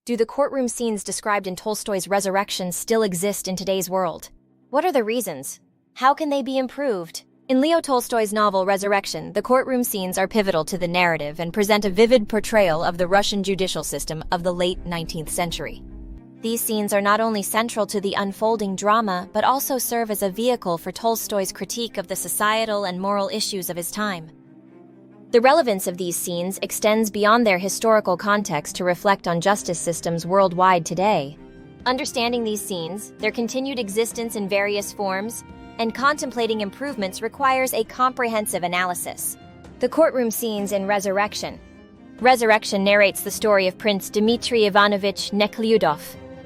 Do the courtroom scenes described in Tolstoy's Resurrection still exist in today's world? What are the reasons? How can they be improved? In Leo Tolstoy's novel Resurrection, the courtroom scenes are pivotal to the narrative and present a vivid portrayal of the Russian judicial system of the late 19th century. These scenes are not only central to the unfolding drama, but also serve as a vehicle for Tolstoy's critique of the societal and moral issues of his time. The relevance of these scenes extends beyond their historical context to reflect on justice systems worldwide today. Understanding these scenes, their continued existence in various forms, and contemplating improvements requires a comprehensive analysis. The courtroom scenes in Resurrection. Resurrection narrates the story of Prince Dmitri Ivanovich Nekhlyudov,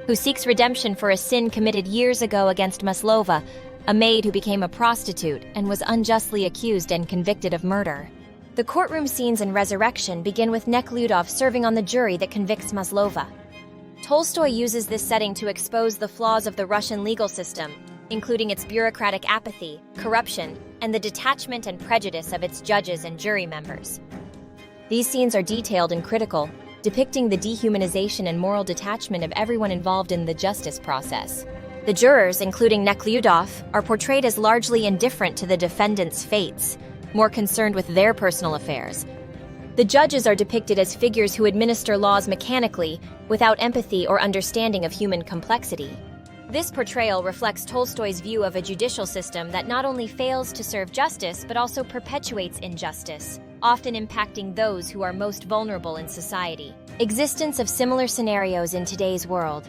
who seeks redemption for a sin committed years ago against Maslova, a maid who became a prostitute and was unjustly accused and convicted of murder. The courtroom scenes in Resurrection begin with Nekhlyudov serving on the jury that convicts Maslova. Tolstoy uses this setting to expose the flaws of the Russian legal system, including its bureaucratic apathy, corruption, and the detachment and prejudice of its judges and jury members. These scenes are detailed and critical, depicting the dehumanization and moral detachment of everyone involved in the justice process. The jurors, including Nekhlyudov, are portrayed as largely indifferent to the defendants' fates, more concerned with their personal affairs. The judges are depicted as figures who administer laws mechanically, without empathy or understanding of human complexity. This portrayal reflects Tolstoy's view of a judicial system that not only fails to serve justice, but also perpetuates injustice, often impacting those who are most vulnerable in society. Existence of similar scenarios in today's world.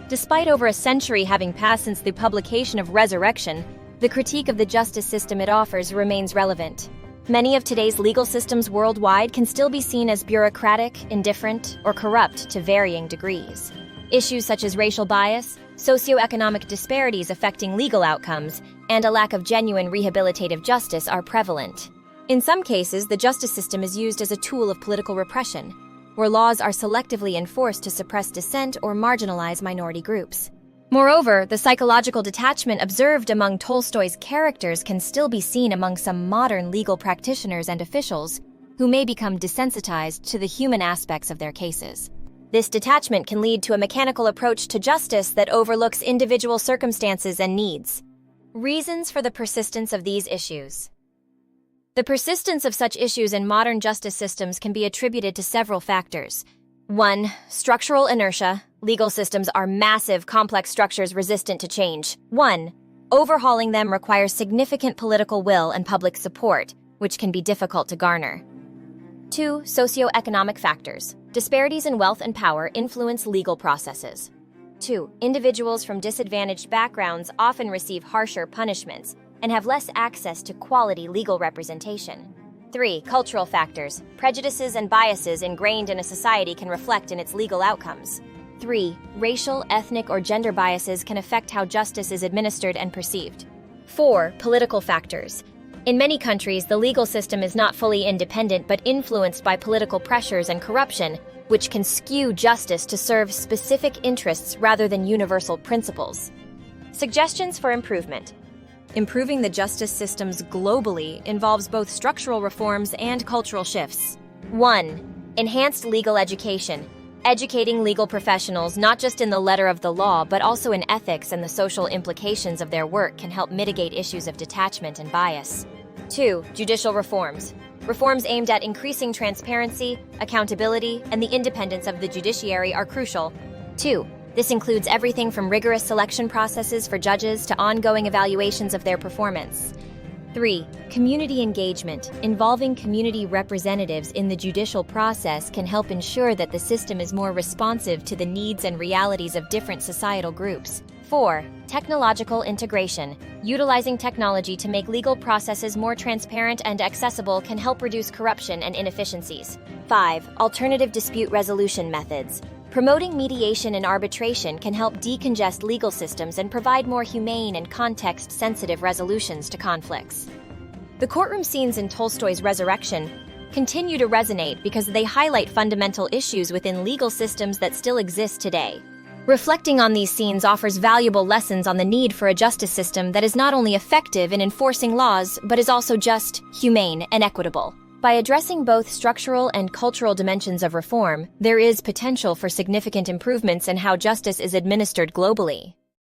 Despite over a century having passed since the publication of Resurrection, the critique of the justice system it offers remains relevant. Many of today's legal systems worldwide can still be seen as bureaucratic, indifferent, or corrupt to varying degrees. Issues such as racial bias, socioeconomic disparities affecting legal outcomes, and a lack of genuine rehabilitative justice are prevalent. In some cases, the justice system is used as a tool of political repression, where laws are selectively enforced to suppress dissent or marginalize minority groups. Moreover, the psychological detachment observed among Tolstoy's characters can still be seen among some modern legal practitioners and officials who may become desensitized to the human aspects of their cases. This detachment can lead to a mechanical approach to justice that overlooks individual circumstances and needs. Reasons for the persistence of these issues. The persistence of such issues in modern justice systems can be attributed to several factors. 1. Structural inertia. Legal systems are massive, complex structures resistant to change. 1. Overhauling them requires significant political will and public support, which can be difficult to garner. 2. Socioeconomic factors. Disparities in wealth and power influence legal processes. 2. Individuals from disadvantaged backgrounds often receive harsher punishments and have less access to quality legal representation. 3. Cultural factors. Prejudices and biases ingrained in a society can reflect in its legal outcomes. 3. Racial, ethnic, or gender biases can affect how justice is administered and perceived. 4. Political factors. In many countries, the legal system is not fully independent but influenced by political pressures and corruption, which can skew justice to serve specific interests rather than universal principles. Suggestions for improvement. Improving the justice systems globally involves both structural reforms and cultural shifts. 1. Enhanced legal education. Educating legal professionals not just in the letter of the law, but also in ethics and the social implications of their work can help mitigate issues of detachment and bias. 2. Judicial reforms. Reforms aimed at increasing transparency, accountability, and the independence of the judiciary are crucial. 2. This includes everything from rigorous selection processes for judges to ongoing evaluations of their performance. 3. Community engagement. Involving community representatives in the judicial process can help ensure that the system is more responsive to the needs and realities of different societal groups. 4. Technological integration. Utilizing technology to make legal processes more transparent and accessible can help reduce corruption and inefficiencies. 5. Alternative dispute resolution methods. Promoting mediation and arbitration can help decongest legal systems and provide more humane and context-sensitive resolutions to conflicts. The courtroom scenes in Tolstoy's Resurrection continue to resonate because they highlight fundamental issues within legal systems that still exist today. Reflecting on these scenes offers valuable lessons on the need for a justice system that is not only effective in enforcing laws, but is also just, humane, and equitable. By addressing both structural and cultural dimensions of reform, there is potential for significant improvements in how justice is administered globally.